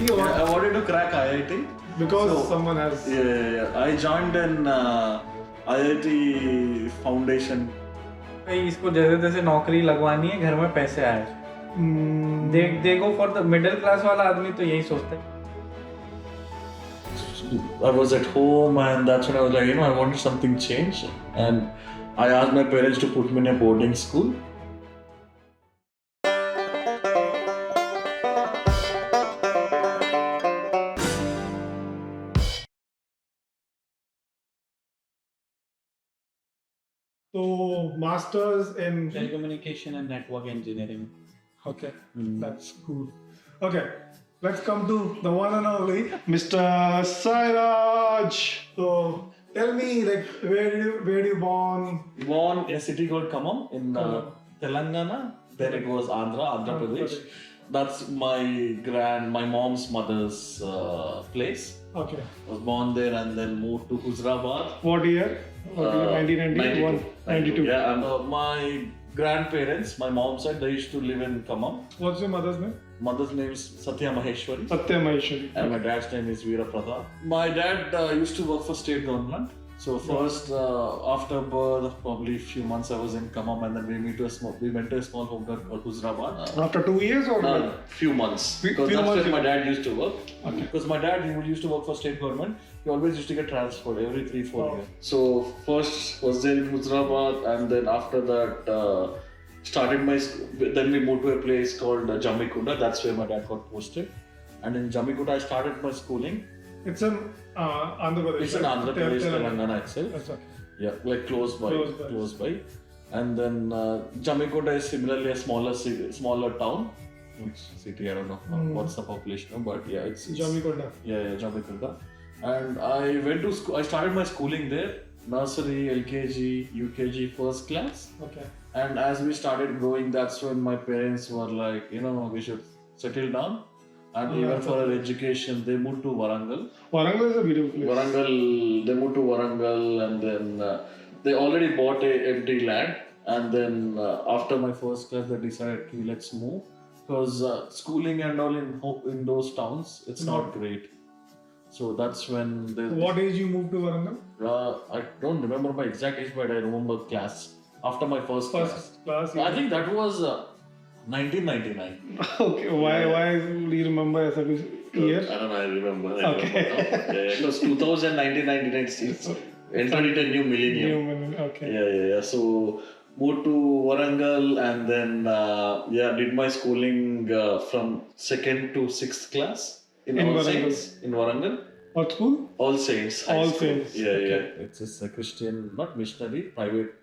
IIT or? I wanted to crack IIT. Because someone has... Yeah. I joined an IIT foundation. इसको जैसे तैसे नौकरी लगवानी है, घर में पैसे आए. देखो for the middle class वाला आदमी तो यही सोचता है. I was at home and that's when I was like, I wanted something change, and I asked my parents to put me in a boarding school. So, masters in Telecommunication and network engineering. Okay, that's cool. Okay, let's come to the one and only Mr. SaiRaj. So, tell me, like, where you born? Born in a city called Khammam in Telangana. Then it was Andhra Pradesh. That's my mom's mother's place. Okay. I was born there and then moved to Huzurabad. What year? 1991? 92. Yeah, and my grandparents, my mom's side, they used to live in Khammam. What's your mother's name? Mother's name is Satya Maheshwari. Satya Maheshwari. And my dad's name is Veera Pratap. My dad used to work for state government. So first, after birth, probably a few months I was in Khammam, and then we went to a small hometown called Huzurabad. After 2 years or? Few months. Because that's where my dad used to work. Okay. Because my dad, he used to work for state government. He always used to get transferred every 3-4 years. So first was there in Huzurabad, and then after that, then we moved to a place called Jammikunda. That's where my dad got posted. And in Jammikunda, I started my schooling. It's in Andhra Pradesh. It's in Andhra Pradesh, Telangana itself. That's okay. Yeah, like close by. And then Jammikunda is similarly a smaller town. Which city, I don't know what's the population, but yeah, it's Jammikunda. Yeah, Jammikunda. And I went to school. I started my schooling there. Nursery, LKG, UKG, first class. Okay. And as we started growing, that's when my parents were like, we should settle down. And even for our education, they moved to Warangal. Warangal is a beautiful place. They moved to Warangal, and then they already bought a empty land. And then after my first class, they decided, okay, let's move. Because schooling and all in those towns, it's not great. So that's when What age you moved to Warangal? I don't remember my exact age, but I remember class. After my first class. Yeah. I think that was 1999. Okay, why do you remember as a year? I don't know, I remember. Okay. It was 1999. It's entered into a new millennium. Okay. Yeah. So moved to Warangal, and then did my schooling from 2nd to 6th class in All Warangal. Saints in Warangal. What school? All Saints. All School. Saints. Yeah. It's just a Christian, not missionary, private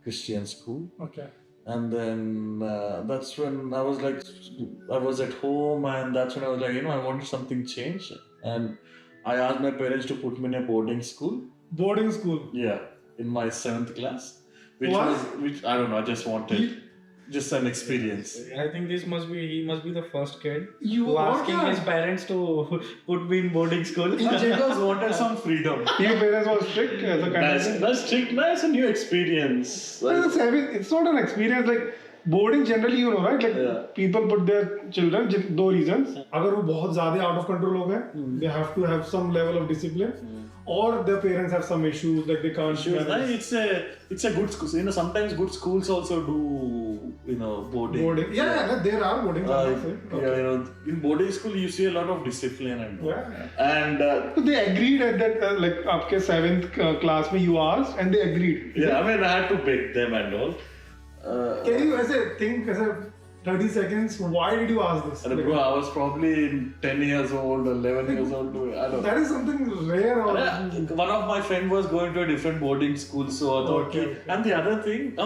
Christian school. Okay. And then that's when I was at home, and that's when I was like, I wanted something change, and I asked my parents to put me in a boarding school. Boarding school? Yeah, in my 7th class, which I don't know, I just wanted just an experience. I think he must be the first kid who asking his parents to put me in boarding school. He just wanted some freedom. Your parents were strict as a kind That's strict, nice, a new experience. It's not an experience like boarding generally, right? Like people put their children, 2 reasons. अगर वो बहुत ज़्यादा out of control हो गए, they have to have some level of discipline. Or their parents have some issues, like they can't. It's a good school. Sometimes good schools also do boarding. Yeah, there are boarding schools. In boarding school you see a lot of discipline and so they agreed at that like आपके 7th class में you asked and they agreed. Yeah, I mean I had to beg them and all. Can you think 30 seconds, why did you ask this? Bro, I was probably 10 years old, 11 years old. I don't know. That is something rare. One of my friends was going to a different boarding school, so I thought. Okay. And the other thing,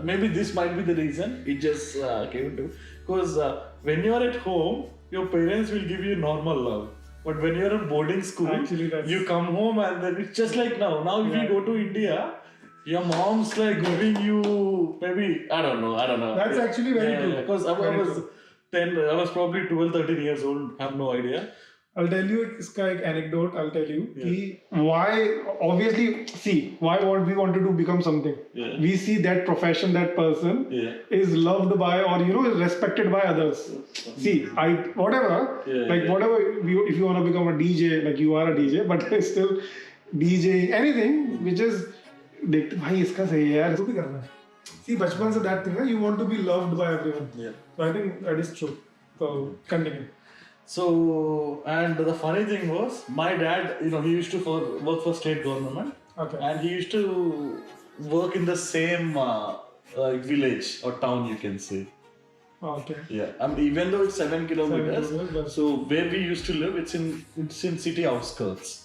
maybe this might be the reason. It just came to. Because when you are at home, your parents will give you normal love. But when you are in boarding school, you come home and then it's just like now. Now if you go to India, your mom's like giving you maybe, I don't know. That's actually very true. Because I was 10, I was probably 12, 13 years old, have no idea. I'll tell you इसका एक anecdote. I'll tell you कि why obviously see why we wanted to become something. We see that profession, that person is loved by or is respected by others. See, whatever if you want to become a DJ, like you are a DJ, but still DJ anything which is देखते भाई इसका सही है यार इसको भी करना है. See, बचपन से that thing you want to be loved by everyone. So I think that is true. So continue. So, and the funny thing was, my dad, he used to work for state government. Okay. And he used to work in the same village or town, you can say. Okay. Yeah. Even though it's 7 kilometers, but... so where we used to live, it's in city outskirts.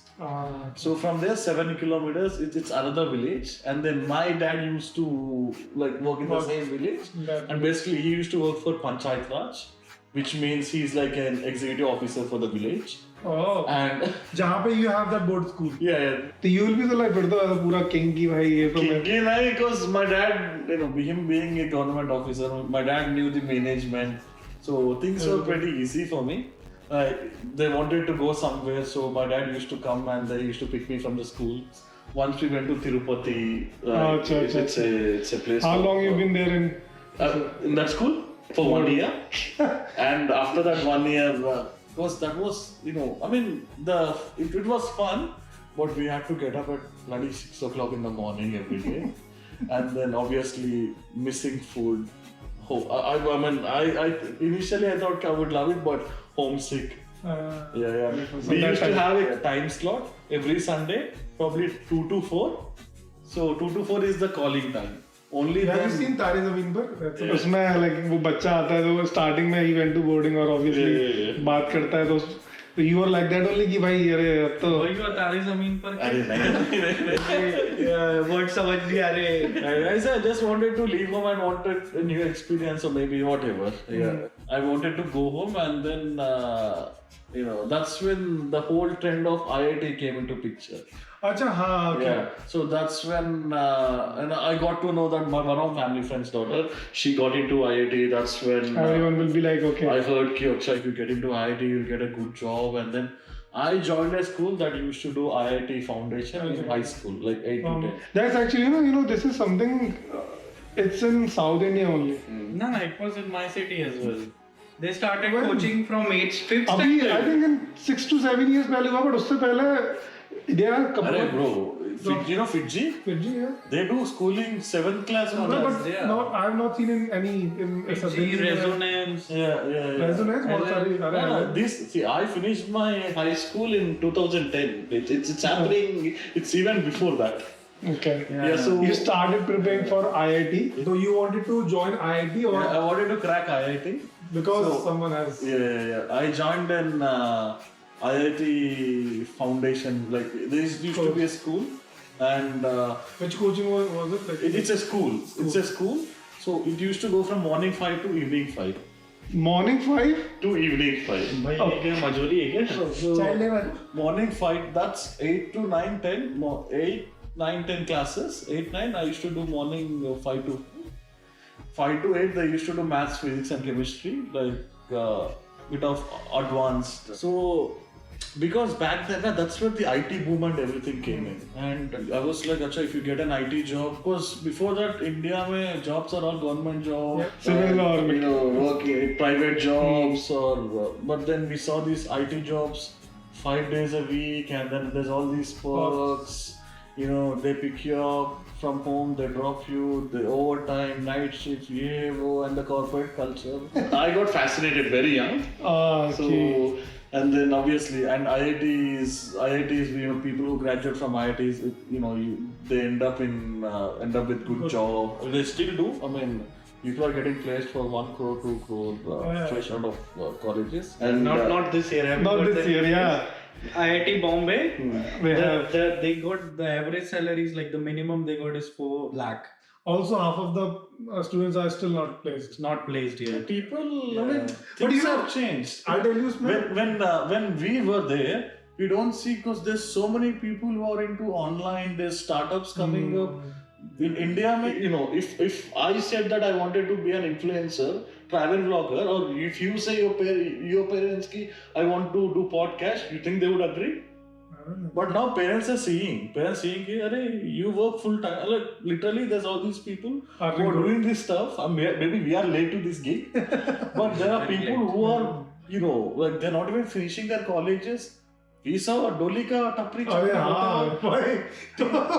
So from there, 7 kilometers, it's another village. And then my dad used to work in the same village. And basically, he used to work for Panchayat Raj, which means he's like an executive officer for the village. Oh. And जहाँ पे you have that board school. Yeah. तो you will be the फिर तो पूरा king की भाई ये तो king नहीं, because my dad, him being a government officer, my dad knew the management, so things were pretty easy for me. They wanted to go somewhere, so my dad used to come and they used to pick me from the school. Once we went to Tirupati, it's a place. How long you been there in that school? For 1 year. And after that 1 year, because that was, it was fun, but we had to get up at bloody 6 o'clock in the morning every day. And then obviously missing food. Initially I thought I would love it, but homesick. We used to have a time slot every Sunday, probably 2 to 4. So 2 to 4 is the calling time. Only have you seen तारे ज़मीन पर? उसमें वो बच्चा आता है तो starting में he went to boarding और obviously बात करता है तो you were like that only कि भाई अरे अब तो वही हुआ तारे ज़मीन पर अरे नहीं word समझ नहीं आ रहे. I just wanted to leave home and wanted a new experience or maybe whatever. I wanted to go home and then that's when the whole trend of IIT came into picture. अच्छा हाँ okay. Yeah, so that's when and I got to know that one of family friend's daughter, she got into IIT. That's when everyone will be like, okay. I heard ki Akshay, if you get into IIT, you'll get a good job. And then I joined a school that used to do IIT foundation in high school, like 8 to 10. That's actually this is something. It's in South India only. No, it was in my city as well. They started coaching from 5th standard. I think in 6 to 7 years पहले हुआ, but उससे पहले there are couple. Arey bro, you know Fiji? Fiji, yeah. They do schooling 7th class. But I have not seen in any Fiji resonance. Yeah. Resonance. I finished my high school in 2010. It's happening. It's even before that. Okay. Yeah. So you started preparing for IIT. So you wanted to join IIT or? I wanted to crack IIT because someone has. Yeah. I joined an IIT foundation. Like there used to be a school, and which coaching was it? Like, it's a school. It's a school. So it used to go from morning 5 to evening 5. Morning 5 to evening 5. Child level. Morning 5. That's 8 to 9, 10. 8, 9, 10 classes. 8, 9. I used to do morning 5 to 8. They used to do maths, physics, and chemistry. Bit of advanced. So. Because back then, that's where the IT boom and everything came in. And I was like, Acha, if you get an IT job, because before that, India mein jobs are all government jobs. Civil government. Working private jobs but then we saw these IT jobs 5 days a week, and then there's all these perks. They pick you up from home, they drop you, the overtime, night shifts, and the corporate culture. I got fascinated very young. Okay. And then obviously, and IITs, people who graduate from IITs, they end up with good job. They still do. I mean, people are getting placed for 1 crore, 2 crore fresh out of colleges. And not this year. Not this year, yeah. IIT Bombay, they got the average salary is like the minimum they got is 4 lakh. Also, half of the students are still not placed. Not placed here. People, I mean, things have changed. I'll tell you, when we were there, we don't see, because there's so many people who are into online. There's startups coming up. in India, you know, if I said that I wanted to be an influencer, travel vlogger, or if you say your parents ki I want to do podcast, you think they would agree? I don't know. But now parents seeing ki, "Arey, you work full time." Like literally, there's all these people who are doing this stuff. Maybe we are late to this gig, but there are people who are, you know, like they're not even finishing their colleges. We saw Dolly ka tapri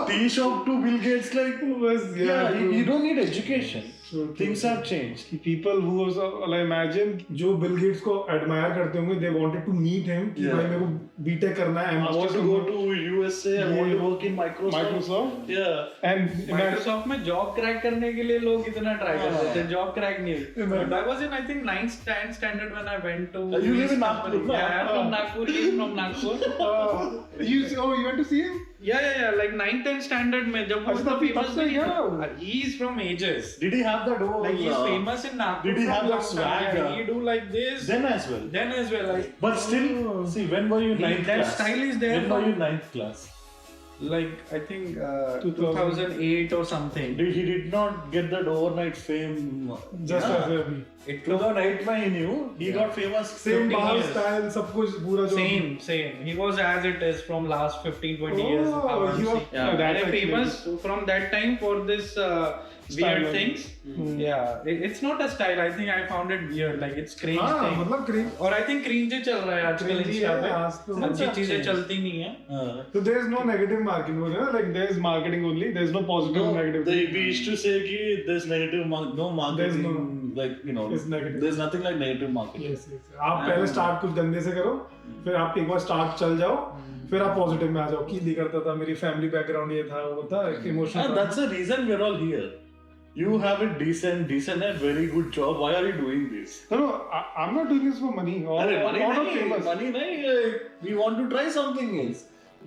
tea shop to Bill Gates, like you don't need education. Things have changed. People who was I imagine जो Bill Gates को admire करते होंगे, they wanted to meet him कि भाई मेरे को B.Tech करना है, I want to go to USA, I want to work in Microsoft. Yeah. And Microsoft में job crack करने के लिए लोग इतना try करते थे, job crack नहीं हुई. But I was in I think 9th, 10th standard when I went to. You live in Nagpur? Yeah, I'm from Nagpur. He's from Nagpur. you went to see him? Yeah. Like 9th, 10th standard में जब वो अच्छा, famous तब से क्या? He's from Ages. Did he have that whole? Like he's famous in Nagpur. Did he have that long swag? time. Yeah, he do like this. Then as well. Like, But still, see, when were you 9th that class? style is there. When were you 9th class? Like I think 2008 or something. He did not get that overnight fame. Just as अभी. 2008 में he knew. He got famous. Same 15 baal years. style, सब कुछ पूरा जो. Same. He was as it is from last 15-20 years. He was Very famous from that time for this weird things. Yeah, it's not a style. I think I found it weird. Like it's cringe thing. मतलब cringe. और I think cringe ही चल रहा है आजकल Insta पे. अच्छी चीजें change. चलती नहीं है. So there is no negative marketing, like there is marketing only. There is no positive and negative. We used to say कि there's negative no marketing. There's no, like you know. It's negative. There's nothing like negative marketing. Yes. आप पहले start कुछ गंदे से करो, फिर आप एक बार start चल जाओ, फिर आप positive में आ जाओ. की करता था, मेरी family background ये था, वो था, emotional. And that's the reason we're all here. You have a decent and very good job. Why are you doing this? No, I'm not doing this for money. Money nahi. We want to try something else.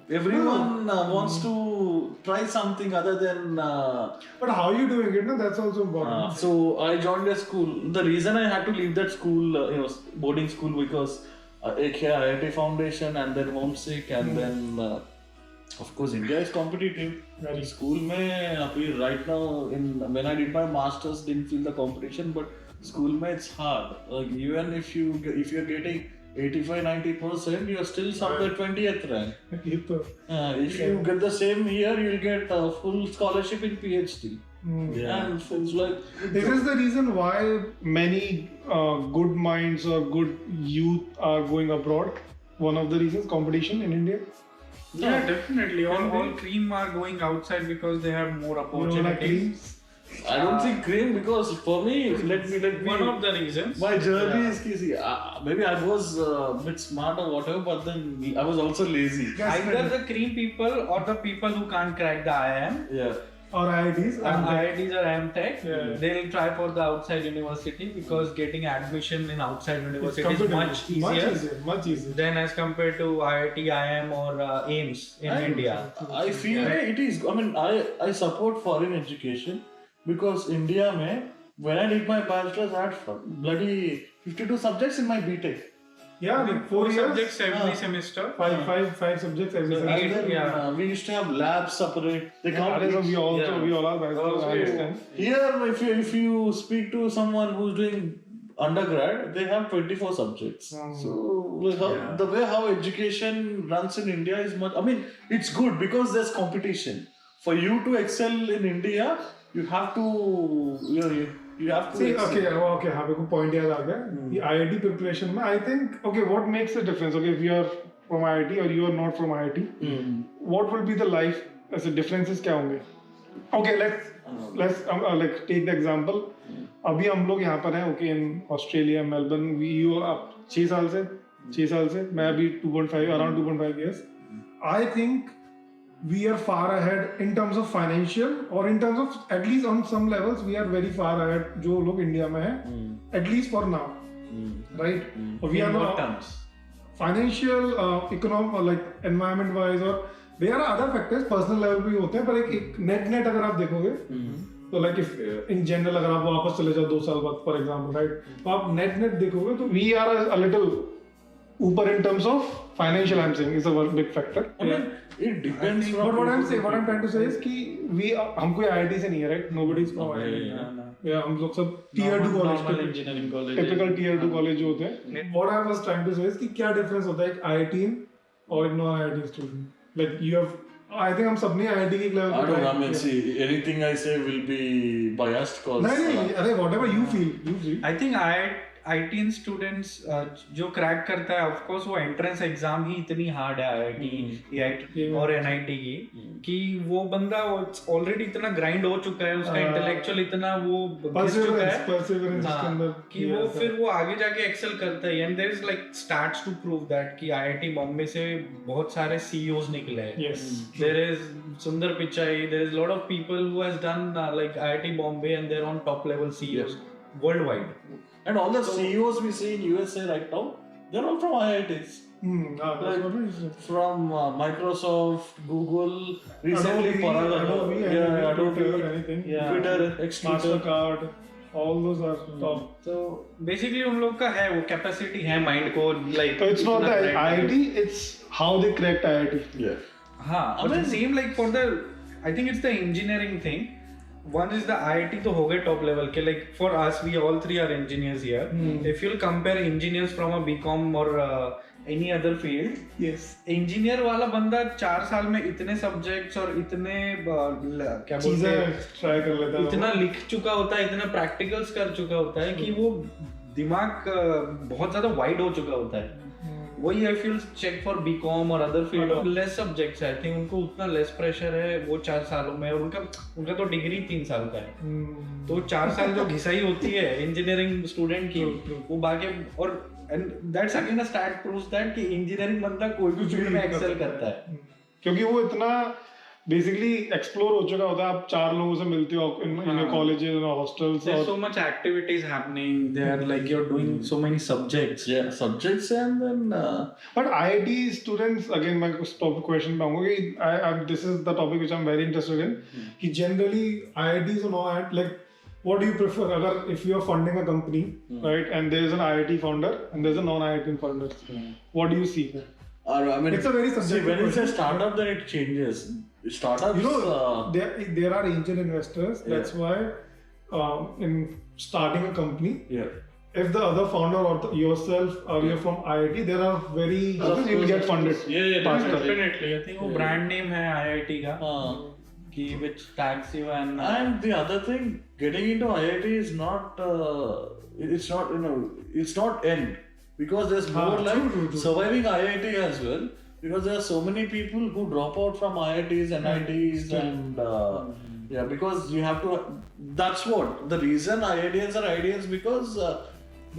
Everyone wants to try something other than. But how are you doing it? No, that's also important. So I joined a school. The reason I had to leave that school, boarding school, because एक है IIT Foundation and then homesick and then. Of course, India is competitive. Very. School में अभी right now when I did my masters didn't feel the competition, but school में it's hard. Like even if you're getting 85-90%, you're still somewhere 20th rank. If you get the same here, you'll get a full scholarship in PhD. Yeah. And it's like this is the reason why many good minds or good youth are going abroad. One of the reasons, competition in India. Yeah, definitely. All cream are going outside because they have more opportunities. I don't think cream because for me, let me. One of the reasons. My journey is easy. Maybe I was a bit smart or whatever, but then I was also lazy. Either the cream people or the people who can't crack the IIM. Yeah. Or IITs. IITs or MTech. Yeah. They'll try for the outside university because getting admission in outside university is much easier than as compared to IIT, IIM or AIMS in India. I feel it is. I mean, I support foreign education because India mein, when I did my bachelor's, I had bloody 52 subjects in my B.Tech. Yeah, like 4 subjects every semester. Five subjects every semester. We used to have labs separate. They we all are bachelors. Here, if you speak to someone who's doing undergrad, they have 24 subjects. So the way how education runs in India is much. I mean, it's good because there's competition. For you to excel in India, you have to. You have to. See, okay. हाँ मेरे को point याद आ गया. The IIT preparation में, I think, what makes the difference? Okay, if you are from IIT or you are not from IIT, what will be the life? ऐसे differences क्या होंगे? Okay, let's like take the example. अभी हम लोग यहाँ पर हैं, okay, in Australia, Melbourne. You up 6 साल से, मैं अभी around 2.5 years. I think we are far ahead in terms of financial or in terms of at least on some levels we are very far ahead जो लोग India में हैं, at least for now, right? We are not terms financial, economic, like environment wise, or there are other factors personal level भी होते हैं, पर एक net अगर आप देखोगे तो like if in general अगर आप वापस चले जाओ 2 साल बाद for example, right? तो आप net देखोगे तो we are a little ऊपर in terms of financial, I'm saying, is a one big factor. I mean, it depends. But what I'm trying to say is कि हम कोई IIT से नहीं है, right? Nobody's from IIT. Yeah, हम लोग सब tier 2 college, engineering college, typical tier 2 college जो होते हैं. What I was trying to say is कि क्या difference होता है एक IIT और एक non-IIT student? Like you have, I think हम सबने IIT के level. I don't know. I mean, see, anything I say will be biased cause. नहीं, अरे whatever you feel. I think IIT students जो क्रैक करता है, of course वो entrance exam ही इतनी हार्ड है IIT, AIT और NIT की कि वो बंदा ऑलरेडी इतना ग्राइंड हो चुका है, उसका इंटेलेक्चुअल इतना वो घिस चुका है कि वो फिर वो आगे जाके एक्सेल करता है. And there is like starts to prove that कि IIT बॉम्बे से बहुत सारे CEOs निकले हैं. There is Sundar Pichai, there is lot of people who has done like IIT Bombay and they are on top level CEOs worldwide. And all the CEOs we see in USA right now, they're all from IITs. From Microsoft, Google, recently Adobe, Twitter, Mastercard, all those are top. So basically उन लोग का है वो capacity है mind को like. So it's not the IIT, it's how they cracked IIT. Yeah. हाँ, but it seems like for the, I think it's the engineering thing. One is the IIT तो हो गए top level के, like for us we all three are engineers here. If you'll compare engineers from a BCom or any other field, yes, engineer वाला बंदा 4 साल में इतने subjects और इतने क्या बोलते हैं try कर लेता है, इतना लिख चुका होता है, इतना practicals कर चुका होता है कि वो दिमाग बहुत ज़्यादा wide हो चुका होता है. वही I feel check for BCom और other field of less subjects है. I think उनको उतना less pressure है वो 4 सालों में, और उनका तो डिग्री 3 साल का है. तो 4 साल जो घिसाई होती है इंजीनियरिंग स्टूडेंट की वो बाकी, और and that's again a stat proves that कि इंजीनियरिंग बंदा कोई भी फील्ड में एक्सेल करता है क्योंकि वो इतना बेसिकली एक्सप्लोर हो चुका होता है. आप 4 लोगों से मिलते हो इन कॉलेजेस और hostels. There's so much activities happening there, like you're doing so many subjects. Yeah, subjects and then. But IIT students, again, मैं कुछ टॉपिक क्वेश्चन पे आऊँगा कि this is the topic which I'm very interested in. कि generally IITs and all, like what do you prefer? अगर if you are funding a company, right, and there is an IIT founder and there is a non-IIT founder, what do you see? I mean, it's a very subjective. When it's a startup, then it changes. Startups, you know, there are angel investors. That's why in starting a company, if the other founder or yourself or you're from IIT, there are very you'll get funded. Definitely. I think वो brand name है IIT का, कि which tags you and the other thing, getting into IIT is not it's not, you know, it's not end, because there's more like surviving IIT as well. Because there are so many people who drop out from IITs, NITs, and because you have to. That's what the reason IITians are IITians, because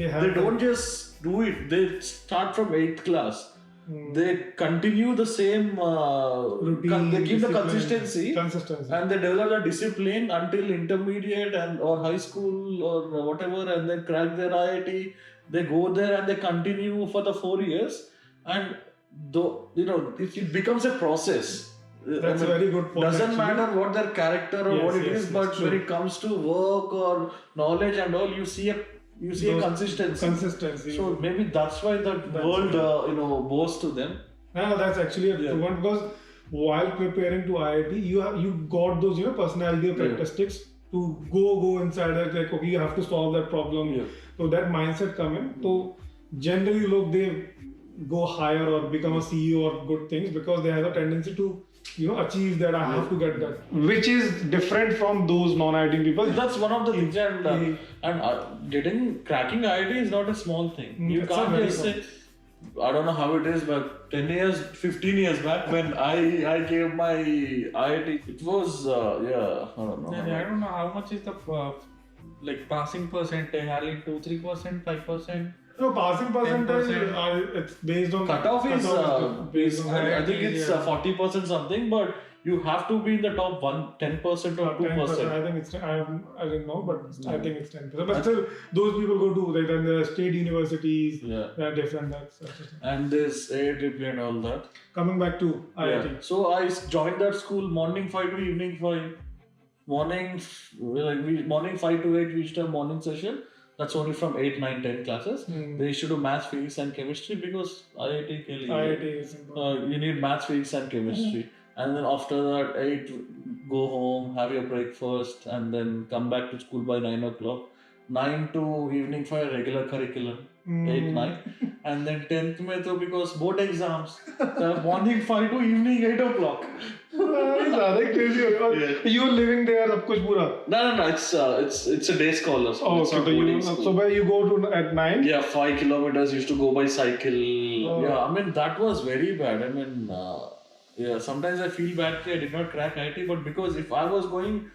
they don't just do it. They start from 8th class. They continue the same routine. They give the consistency, and they develop the discipline until intermediate or high school or whatever, and then crack their IIT. They go there and they continue for the 4 years, and though, you know, it becomes a process. That's a very good point. Doesn't matter what their character or what it is, but when it comes to work or knowledge and all, you see a consistency. So maybe that's why the world you know, bows to them. No, that's actually a good one, because while preparing to IIT, you got those, you know, personality characteristics to go inside it, like okay, you have to solve that problem. So that mindset come in. So generally look, they go higher or become a CEO or good things because they have a tendency to, you know, achieve that. I have to get that, which is different from those non-IIT people. That's one of the things, and cracking IIT is not a small thing. You can't just say, I don't know how it is, but 10 years, 15 years back when I gave my IIT, it was I don't know. I don't know how much is the like passing percentage, hardly 2-3%, 5%. No, passing percentage, it's based on cutoff is I think it's 40% something, but you have to be in the top 10% or 2%. I think it's I don't know, but I think it's 10%. But still, those people go to like in the state universities. They are different. And this IIT and all that. Coming back to IIT. So I joined that school morning 5 to evening 5. Morning 5 to 8 we used to have morning session. That's only from 8, 9, 10 classes. They used to do maths, physics, and chemistry because IIT ke liye, IIT is important. you need maths, physics, and chemistry. And then after that, 8, go home, have your breakfast, and then come back to school by 9 o'clock. 9 to evening for a regular curriculum. 8, 9. And then 10th mein to because board exams. Morning 5 to evening 8 o'clock. ज़्यादा crazy हो गया. You were living there सब कुछ पूरा. No. It's a day scholar. So Oh, it's okay. not So boarding school. so where you go to at 9? Yeah, 5 kilometers used to go by cycle. Oh. Yeah, I mean that was very bad. I mean, yeah, sometimes I feel bad that I did not crack IT, but because if I was going,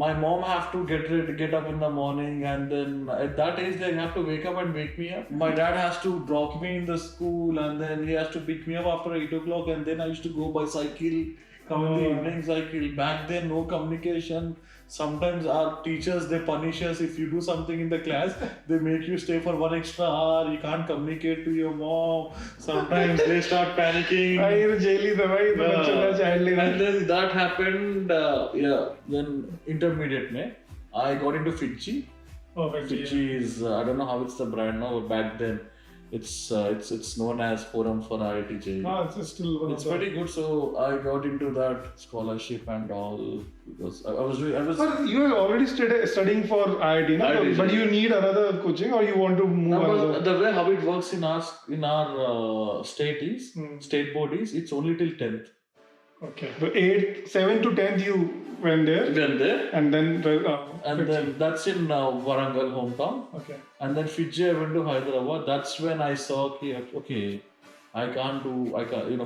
my mom have to get up in the morning, and then at that age they have to wake up and wake me up. My dad has to drop me in the school, and then he has to pick me up after 8 o'clock, and then I used to go by cycle. Come in the evening cycle. Back then, no communication. Sometimes our teachers, they punish us if you do something in the class. They make you stay for 1 extra hour. You can't communicate to your mom. Sometimes they start panicking. ये तो jail ही था भाई, तो बच्चों का child labor. And then that happened. Then intermediate mein, I got into Fiji. Oh, Fiji is I don't know how it's the brand now, but back then it's known as Forum for IIT JEE. It's still one It's of the... pretty good, so I got into that scholarship and all because I was. But you are already studying for IIT, no? IIT. But you need another coaching, or you want to move No, another? the way how it works in our state is state board is it's only till 10th. Okay. So 7 to 10th you went there, Then there. and then Then that's in Warangal hometown. okay. And then Fiji, I went to Hyderabad. That's when I saw, okay, I can't,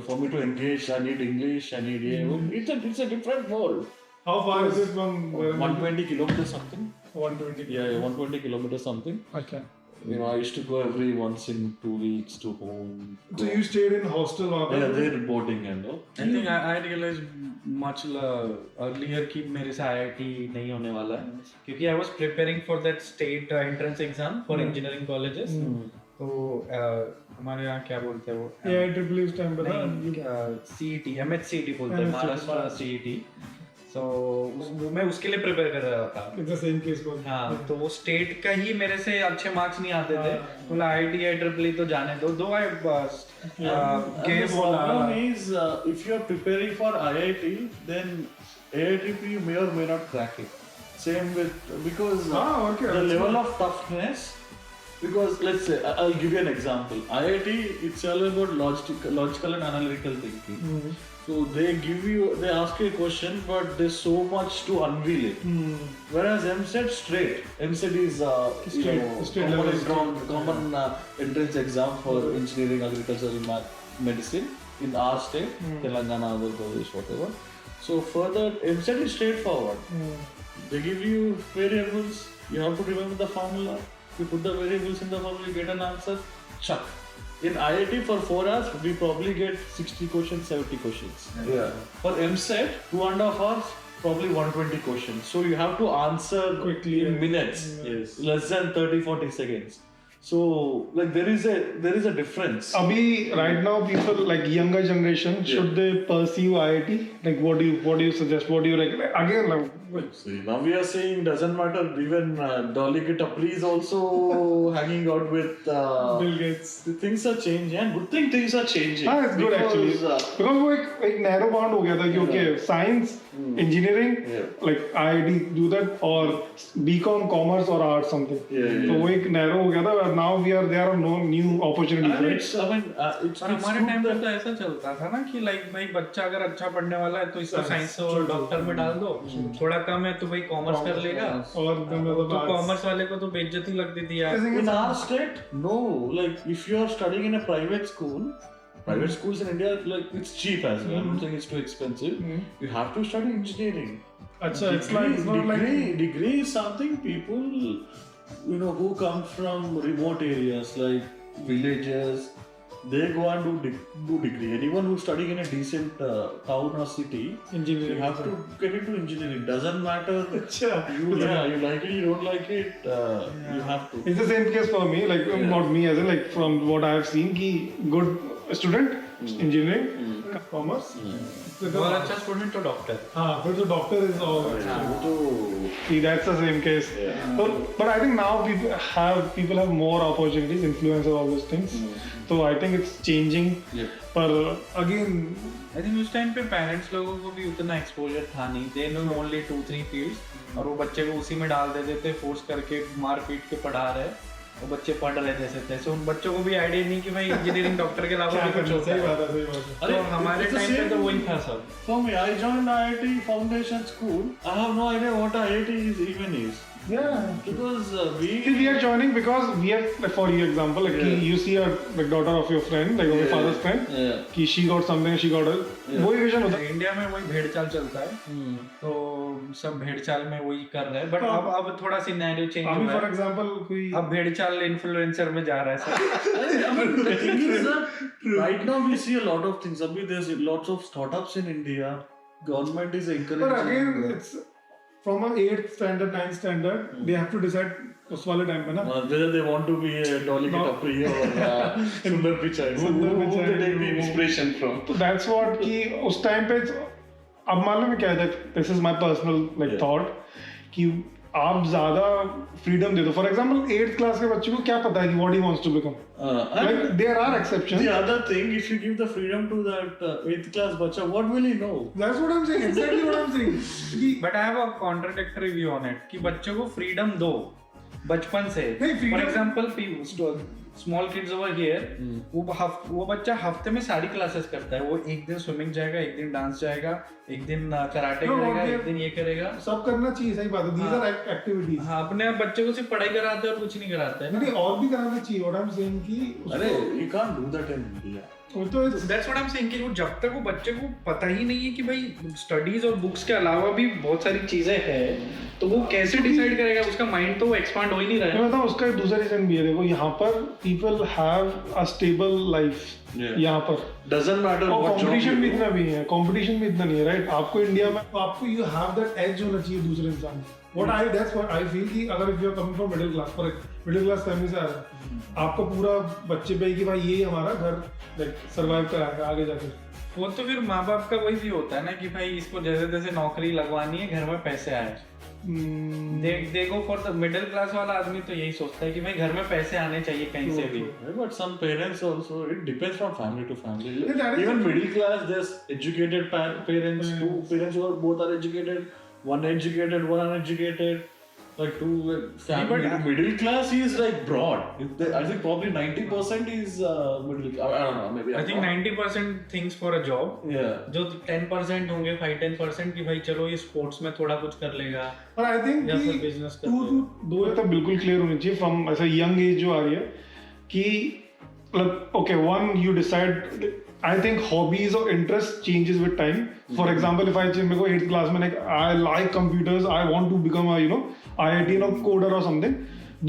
for me to engage, I need English, I need, it's a different world. How far is it from 120 kilometers something. 120? Yeah, 120 kilometers something. Okay. I used to go every once in 2 weeks to home. So you stayed in hostel वहाँ पे? Yeah, they're boarding and all. I think I realized much earlier कि मेरे से IIT नहीं होने वाला है क्योंकि I was preparing for that state entrance exam for engineering colleges. तो हमारे यहाँ क्या बोलते हैं वो? AIEEE उस टाइम पे था? CET, MHCET बोलते हैं, महाराष्ट्र CET. तो मैं उसके लिए प्रिपेयर कर रहा था. It's the same case both. हाँ, तो वो स्टेट का ही मेरे से अच्छे मार्क्स नहीं आते थे. बोला IIT IIEEE तो जाने दो. Though I The problem is if you are preparing for IIT, then IIT you may or may not crack it. Same with because the level of toughness. Because let's say I'll give you an example. IIT it's all about logical and analytical thinking. So they ask you a question, but there's so much to unveil it. Whereas MSET straight. MSET is common entrance exam for engineering, agriculture, and medicine in our state, Telangana, Andhra Pradesh, whatever. So further, MSET is straightforward. They give you variables. You have to remember the formula. You put the variables in the formula, you get an answer. Chuck. In IIT for 4 hours, we probably get 60 questions, 70 questions. Yeah. For MSET, 2.5 hours, probably 120 questions. So you have to answer Quickly in minutes. Yes. Less than 30-40 seconds. So like there is a difference. Abhi right now people like younger generation should they pursue IIT? Like what do you suggest? What do you recommend? Again like See, now we are saying doesn't matter. Even Dolly Tapri is also hanging out with Bill Gates. Things are changing, and good things are changing. हाँ, it's good actually. Because वो एक narrow bound हो गया था कि okay, science, engineering, like IIT do that, or BCom, commerce or arts something. तो वो एक narrow हो गया था. Now there are no new opportunities. It's हमारे टाइम पे तो ऐसा चलता था ना कि लाइक भाई बच्चा अगर अच्छा पढ़ने वाला है तो इसको साइंस और डॉक्टर में डाल दो. थोड़ा कम है तो भाई कॉमर्स कर लेगा. और तो कॉमर्स वाले को तो बेइज्जती लगती थी यार. In our state, no. Like if you are studying in a private school, private schools in India, like it's cheap as well. I'm not saying it's too expensive. You have to study engineering. Achha, it's not like degree is something people who come from remote areas like villages, they go and do degree. Anyone who's studying in a decent town or city, engineering, you have to get into engineering. Doesn't matter. You like it, you don't like it. You have to. It's the same case for me. Like not me as in like from what I have seen, ki good student engineering, commerce बहुत अच्छा student तो doctor. हाँ फिर तो doctor is all see that's the same case but I think now people have more opportunities, influencer, all those things. So I think it's changing. पर again I think उस time पे parents लोगों को भी उतना एक्सपोजर था नहीं. They know only 2-3 fields और वो बच्चे को उसी में डाल देते थे, फोर्स करके मार पीट के पढ़ा रहे, वो बच्चे पढ़ रहे जैसे तैसे. उन बच्चों को भी आइडिया नहीं कि भाई इंजीनियरिंग डॉक्टर के अलावा भी कुछ होता है. सही बात है. तो हमारे टाइम पे तो वही था सब. For me, I joined IIT Foundation School. I have no idea what IIT even is. Yeah, because we are joining because we have, like, for your example, like you see a like daughter of your friend, like your father's friend, कि she got something, she got a वही vision होता है. India में वही भेड़चाल चलता है. तो सब भेड़चाल में वही कर रहे हैं. बट अब थोड़ा सिनेरियो चेंज हुआ है. फॉर एग्जांपल कोई अब भेड़चाल इन्फ्लुएंसर में जा रहा है सब. right now we see a lot of things. Abhi, there's lots of startups in India. Government is encouraging. But again, it's from a 8th standard, 9th standard, they have to decide उस वाले time पे ना whether they want to be a Dolly Tapri or Sundar Pichai. Who they take the inspiration from. So that's what कि उस time पे अब मालूम है क्या है, this is my personal like thought कि आप ज्यादा फ्रीडम दे दो. फॉर एग्जांपल 8th क्लास के बच्चे को क्या पता है कि what he wants to become. Like there are exceptions. The other thing, if you give the freedom to that 8th class bacha, what will he know? That's what I'm saying. Exactly what I'm saying. But I have a contradictory view on it कि बच्चों को freedom दो बचपन से. For example small kids over here, वो बच्चा हफ्ते में सारी क्लासेस करता है. वो एक दिन स्विमिंग जाएगा, एक दिन डांस जाएगा, एक दिन कराटे करेगा, एक दिन ये करेगा. सब करना चाहिए, सही बात है. These are activities. हाँ, अपने बच्चे को सिर्फ पढ़ाई कराते हैं और कुछ नहीं कराते हैं. नहीं, और भी कराना चाहिए. What I'm saying कि अरे you can't do that in India. That's what I'm saying कि वो जब तक वो बच्चे को पता ही नहीं है कि भाई स्टडीज और बुक्स के अलावा भी बहुत सारी चीजें हैं, तो वो कैसे डिसाइड करेगा. उसका माइंड तो एक्सपांड हो ही नहीं रहा है. मैं बताऊं उसका एक दूसरा रीजन भी है. देखो यहाँ पर people have a stable life. यहाँ पर doesn't matter what job. Competition भी इतना भी है, कंपटीशन भी इतना नहीं है, राइट. आपको इंडिया में आपको यू हैव दैट एज होना चाहिए दूसरे इंसान. that's what I feel कि अगर if you are coming from middle class family से आ रहे हैं, आपको पूरा बच्चे पे कि भाई ये हमारा घर लाइक सर्वाइव कराएगा आगे जाके. वो तो फिर माँ बाप का वही भी होता है ना कि भाई इसको जैसे तैसे नौकरी लगवानी है, घर में पैसे आए. देखो फॉर द मिडिल क्लास वाला आदमी तो यही सोचता है कि भाई घर में पैसे आने चाहिए कहीं से भी. But some parents also, it depends from family to family. Even middle class, there's educated parents, two parents who are both are educated, one educated, one uneducated. Like two family. But middle class is like broad. I think probably 90% is middle. I don't know. Maybe I think 90% things for a job. Yeah. जो 10% होंगे 5-10% कि भाई चलो ये sports में थोड़ा कुछ कर लेगा. पर I think या फिर बिजनेस कर लेगा. दो तो बिल्कुल क्लियर होनी चाहिए फ्रॉम ऐसा यंग एज जो आ रही है कि मतलब okay, one you decide. I think hobbies or interest changes with time. For example, if I मेरे को 8th class में like I like computers, I want to become a IIT coder or something.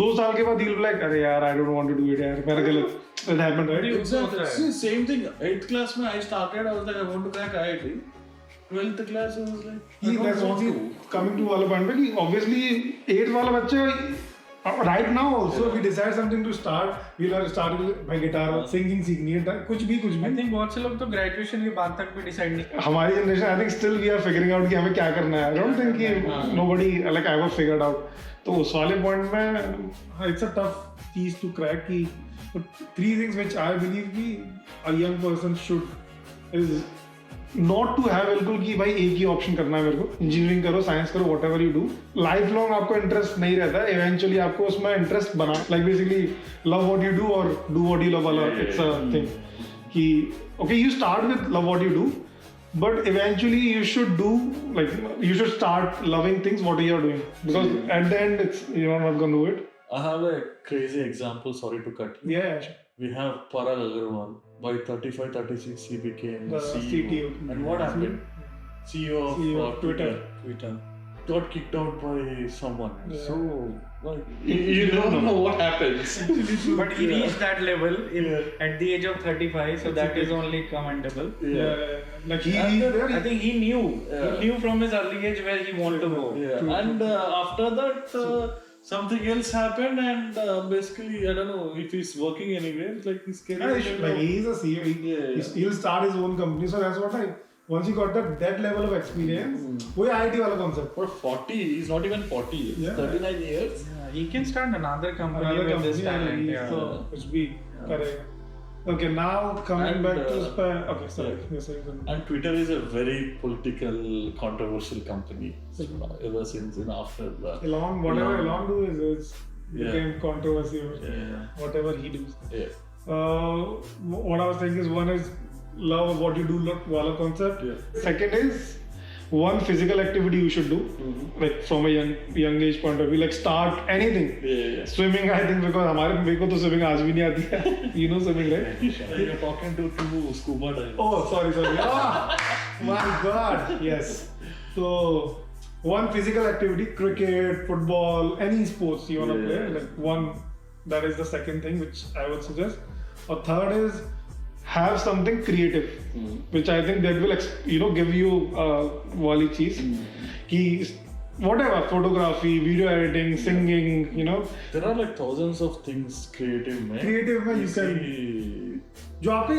2 साल के बाद he'll be like अरे यार I don't want to do it यार मेरा गलत. It happened, right? Exactly. Same thing. 8th class में I started. I was like I want to crack IIT. 12th class I was like. That's also coming to वाला point पे कि obviously 8th वाला बच्चे right now also we decide something to start, we'll start by guitar or singing सीखनी है कुछ भी. I think बहुत से लोग तो ग्रेजुएशन के बाद तक भी डिसाइड नहीं. हमारी generation I think still we are figuring out कि हमें क्या करना है. I don't think कि nobody like ever figured out. तो उस वाले पॉइंट में it's a tough piece to crack कि 3 things which I believe कि a young person should is not to have बिल्कुल कि भाई एक ही ऑप्शन करना है मेरे को. इंजीनियरिंग करो, साइंस करो, whatever you do. Life long आपको इंटरेस्ट नहीं रहता है. इवेंचुअली आपको उसमें इंटरेस्ट बना like basically love what you do और डू व्हाट यू लव वाला इट्स अ थिंग कि okay you start with love what you do but eventually you should do like you should start loving things what you are doing because at the end it's you are not gonna do it. I have a crazy example, sorry to cut you. Yeah. We have Parag Agarwal. By 35-36 he became the CTO. And what happened? CEO of Twitter. Got kicked out by someone. Yeah. So like, you don't know what happens. But he reached that level at the age of 35, so that is only commendable. Yeah. Like I think he knew from his early age where he wanted to go. Yeah. And after that something else happened, and basically I don't know if he's working anywhere. It's like he's getting Like he's a CEO. He'll start his own company. So that's what once he got that level of experience, वही IIT वाला concept. For 40, he's not even 40 years. Yeah. 39 years. Yeah, he can start another company with this talent. So which be correct. Okay, now coming And, back to okay, sorry. You're saying something. And Twitter is a very political, controversial company. So, ever since after the Elon do is Yeah. became controversy. Yeah. Whatever he does. Yeah. What I was saying is one is love what you do wala concept. Yeah. Second is one physical activity you should do, like from a young age point of view, like start anything. Yeah. Swimming, I think, because मेरे को तो swimming आज भी नहीं आती है. You know swimming, right? You're talking to two scuba divers. Oh, sorry. My God, yes. So one physical activity, cricket, football, any sports you wanna play, like one, that is the second thing which I would suggest. Or third is have something creative, which I think that will give you wali cheese. Ki whatever, photography, video editing, singing, There are like thousands of things creative, man. Creative में you can जो आपके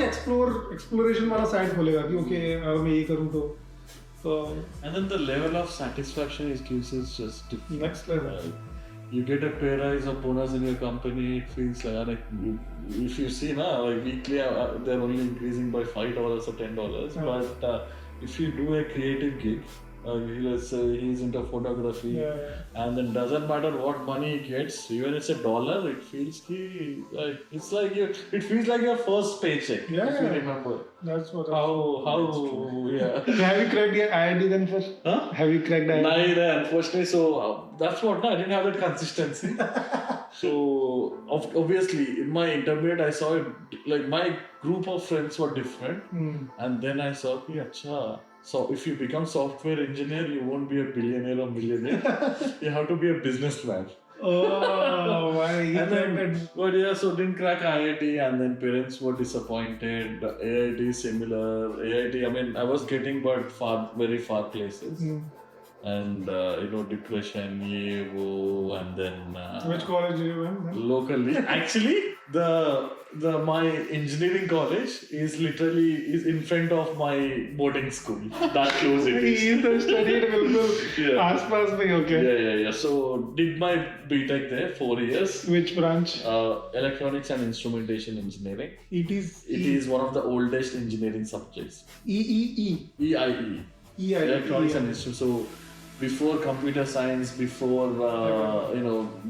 exploration वाला side खोलेगा कि okay अगर मैं ये करूँ तो And then the level of satisfaction it gives is just different. Next level. You get a pay rise or bonus in your company, it feels like if you see now, like weekly they're only increasing by $5 or $10. But if you do a creative gig, let's say he's into photography, and then doesn't matter what money he gets, even it's $1, it feels it feels like your first paycheck. If you remember. That's what. Yeah. So have you cracked your IIT then first? Huh? Have you cracked IIT? No, unfortunately, so that's what. I didn't have that consistency. So obviously, in my intermediate, I saw it like my group of friends were different, and then I saw, acha. So if you become software engineer, you won't be a billionaire or millionaire. You have to be a businessman. Oh, why? But yeah, so didn't crack IIT, and then parents were disappointed. AIT similar. AIT, I mean, I was getting but very far places. And depression, and then which college did you went? Locally. Actually, my engineering college is in front of my boarding school. That close it is. He studied बिल्कुल आसपास में okay. Yeah. So did my BTech there 4 years. Which branch? Electronics and Instrumentation Engineering. It is one of the oldest engineering subjects. EIE. Electronics and Instrumentation. So before computer science, before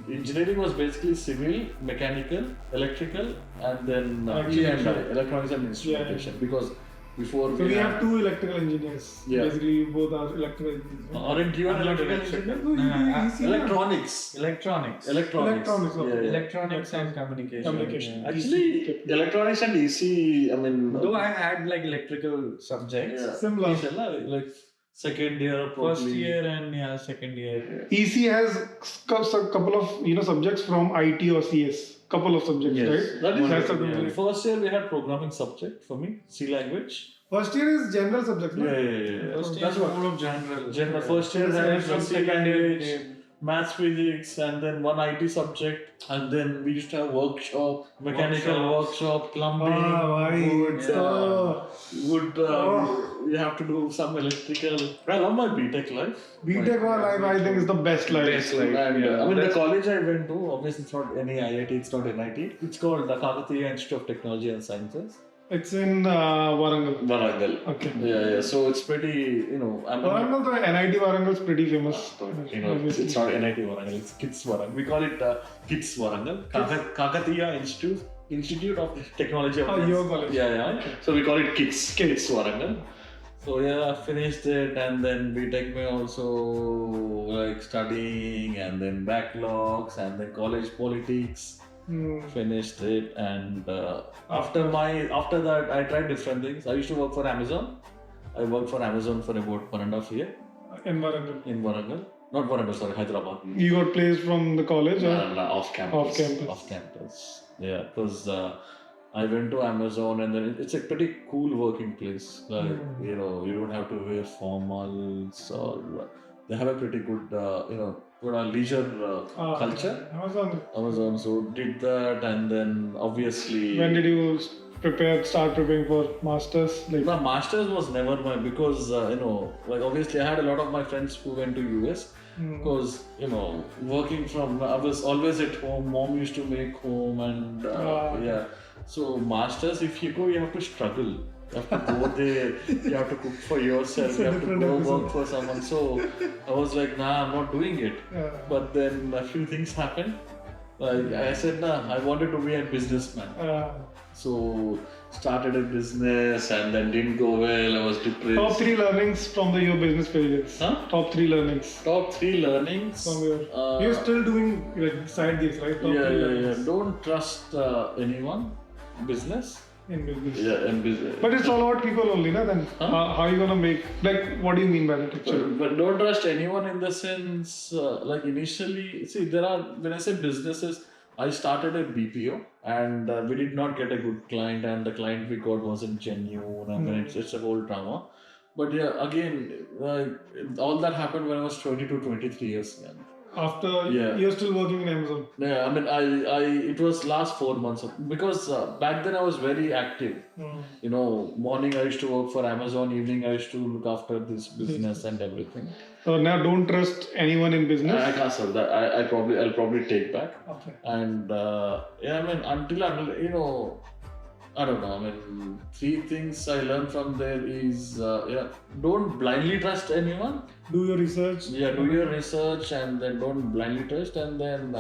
engineering was basically civil, mechanical, electrical, and then E&I, electronics and instrumentation. Because before so we have two electrical engineers. Yeah. Basically, both are electrical engineers. Aren't you an electrical engineer? No, you do Electronics. Electronics. Electronics and communication. Actually, electronics and EC, I mean... Though I had like electrical subjects. Yeah. Similar. Like second year probably. First year and second year. EC has a couple of subjects from IT or CS. Couple of subjects, right? That's First year we had programming subject for me, C language. First year is general subject, no? Yeah. First year is more of general. First year had C language, maths, physics, and then one IT subject, and then we used to have mechanical workshop, plumbing, wood. You have to do some electrical. I love my BTech life. BTech life, I think, is the best life. And the college I went to, obviously it's not any IIT, it's not NIT. It's called the Kakatiya Institute of Technology and Sciences. It's in Warangal. Okay. Yeah. So it's pretty, Warangal, the NIT Warangal is pretty famous. It's not NIT Warangal, it's KITS Warangal. We call it KITS Warangal. Kakatiya Institute of Technology. Your college. Yeah. Okay. So we call it KITS Warangal. So I finished it, and then BTech me also like studying, and then backlogs, and then college politics. Finished it, and after that I tried different things. I used to work for Amazon. I worked for Amazon for about 1.5 years. In Warangal. Not Warangal, sorry, Hyderabad. You got placed from the college? No, off campus. Yeah, because I went to Amazon, and then it's a pretty cool working place. Like, you don't have to wear formals, or they have a pretty good, leisure culture. Amazon. So did that, and then obviously. When did you start preparing for masters? The masters was never because obviously I had a lot of my friends who went to US. Because working from, I was always at home. Mom used to make home, and So masters, if you go, you have to struggle. You have to go there. You have to cook for yourself. You have to go work for someone. So I was like, nah, I'm not doing it. But then a few things happened. I said, nah, I wanted to be a businessman. So started a business and then didn't go well. I was depressed. Top 3 learnings from your business failures. Top 3 learnings. Top 3 learnings. From your, you're still doing like side gigs, right? Top 3 learnings. Don't trust anyone. Business. In business. Yeah, in business. But it's all about people only, na? Then how are you gonna make? Like, what do you mean by that actually? But don't trust anyone in the sense, like initially, see, when I say businesses, I started a BPO and we did not get a good client, and the client we got wasn't genuine. I mean, it's a whole drama. But yeah, again, all that happened when I was 22, 23 years young. After you're still working in Amazon. Yeah, I mean, it was last 4 months because back then I was very active. Morning I used to work for Amazon, evening I used to look after this business and everything. So now don't trust anyone in business. I can't say that. I'll probably take back. Okay. And I mean, until I don't know. I mean, 3 things I learned from there is don't blindly trust anyone. Do your research. Yeah, do your research and then don't blindly trust, and then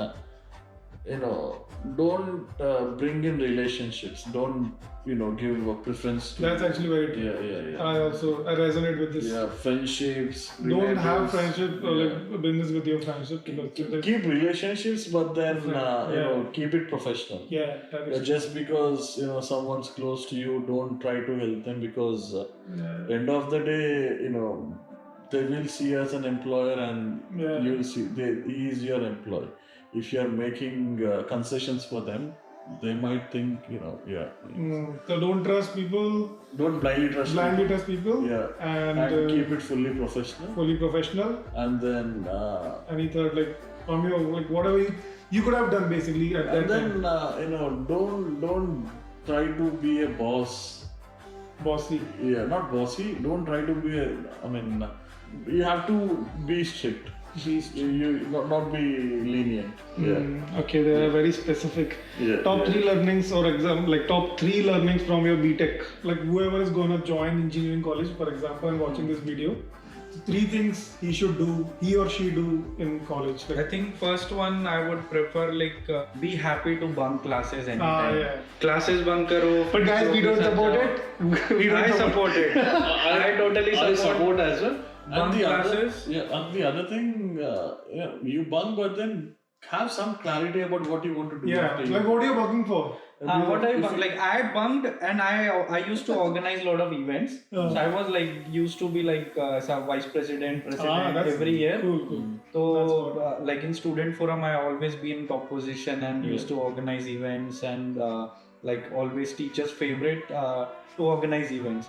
don't bring in relationships. Don't give a preference to. That's actually very true. Yeah. I resonate with this. Yeah, friendships. Don't have friendship or like business with your friendship. Keep relationships, but then keep it professional. Yeah, that is just because someone's close to you, don't try to help them because end of the day, they will see you as an employer, and you'll see he is your employee. If you are making concessions for them, they might think, So don't trust people. Don't blindly trust people. Yeah. And keep it fully professional. And then. Any third, like, from your, like, whatever you could have done basically at that time. And then, don't try to be a boss. Bossy. Yeah, not bossy. Don't try to be you have to be strict. You not be lenient. Okay, they are very specific. Top 3 learnings or top 3 learnings from your BTech. Like whoever is going to join engineering college, for example, and watching this video, 3 things he or she do in college. I think first one I would prefer be happy to bunk classes anytime. Classes bunk karo. But guys, we don't support it. I support it. I totally support as well. Bunk classes. And the other thing, you bunk, but then have some clarity about what you want to do. Like what are you bunking for? What I bunked, I bunked and I used to organize a lot of events. So I was used to be some vice president every year. Cool. So in student forum, I always be in top position and used to organize events and always teachers' favorite to organize events.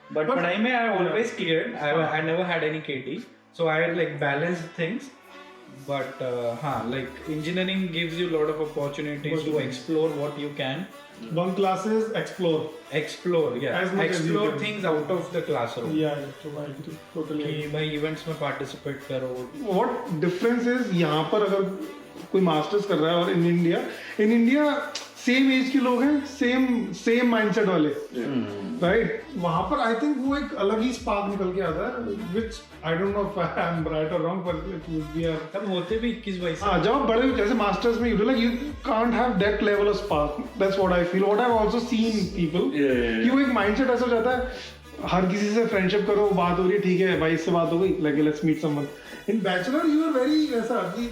But I always cleared. I never had any KT. So I had balanced things. But engineering gives you a lot of opportunities to explore what you can. Bunk classes, explore. Explore things out of the classroom. Yeah, I agree. Totally. मैं events में participate करो. What difference is यहाँ पर अगर कोई masters कर रहा है और in India same age के लोग हैं, same mindset वाले, right? वहाँ पर I think वो एक अलग ही spark निकल के आता है, which I don't know if I am right or wrong, but it would be a. तब होते भी 21-22 हाँ, जब बड़े जैसे masters में you can't have that level of spark. That's what I feel. What I've also seen people. कि वो एक mindset ऐसा हो जाता है, हर किसी से friendship करो, बात हो रही है, ठीक है, भाई इससे बात हो गई, like let's meet someone. In bachelor, you are very ऐसा कि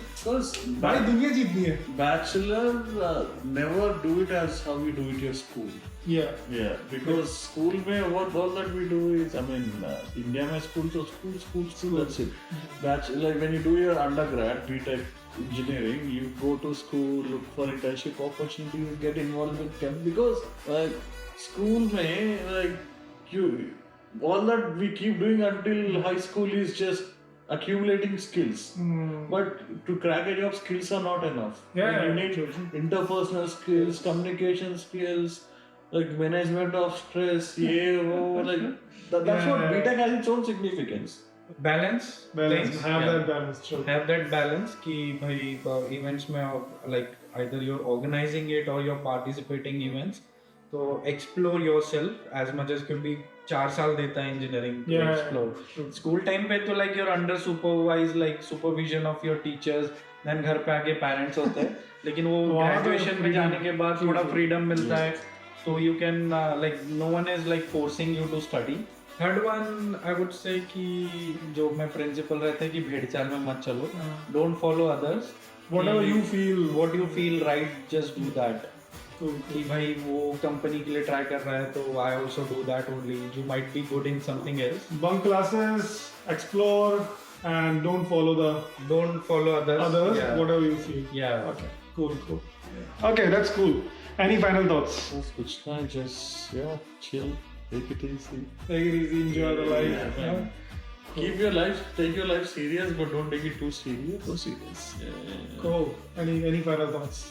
भाई दुनिया जीतनी है. Bachelor never do it as how we do it in school. Yeah, because school में what all that we do is, India में school तो school that's it. Bachelor, when you do your undergrad, BTech engineering, you go to school, look for internship opportunities, get involved with camp, because school में all that we keep doing until high school is just accumulating skills. But to crack a job, skills are not enough. Yeah, Like, you yeah, need true. interpersonal skills, communication skills, like management of stress. That's what BTech has its own significance. Balance. Balance. things, Have yeah. that balance. True. Have that balance कि भाई events में like either you're organizing it or you're participating events. So explore yourself as much as क्योंकि 4 साल देता है engineering to Yeah, explore. true. School time पे तो like you're under supervised like supervision of your teachers. Then घर पे आके parents होते हैं. लेकिन वो वहाँ तो graduation में freedom- जाने के बाद थोड़ा true. freedom मिलता है. So you can like no one is like forcing you to study. Third one I would say कि जो मैं principal रहता है कि भेड़ चाल में मत चलो. Don't follow others. Whatever you feel. What you feel right, just do that. Cool. कि भाई वो कंपनी के लिए ट्राई कर रहा है तो I also do that only. You might be good in something else. Bunk classes, explore, and don't follow Don't follow others. Yeah. whatever you feel. Yeah. Okay, cool. Okay, that's cool. Any final thoughts? Which time just chill, take it easy. Take it easy, enjoy the life. Yeah. Take your life serious, but don't take it too serious. Too serious. Cool. Any final thoughts?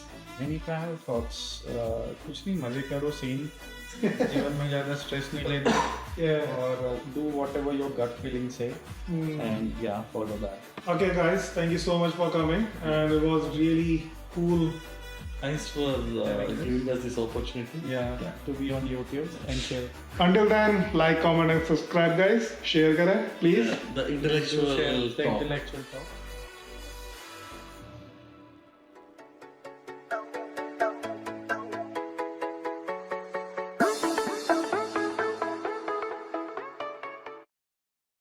Any final thoughts? कुछ नहीं, मजे करो, sane. जीवन में ज़्यादा stress नहीं लेना. Yeah. और do whatever your gut feeling say. And yeah, follow that. Okay, guys, thank you so much for coming, and it was really cool. Thanks for giving us this opportunity. Yeah, to be on YouTube and share. Until then, like, comment, and subscribe, guys. Share करें, please. The intellectual Share the talk. intellectual talk.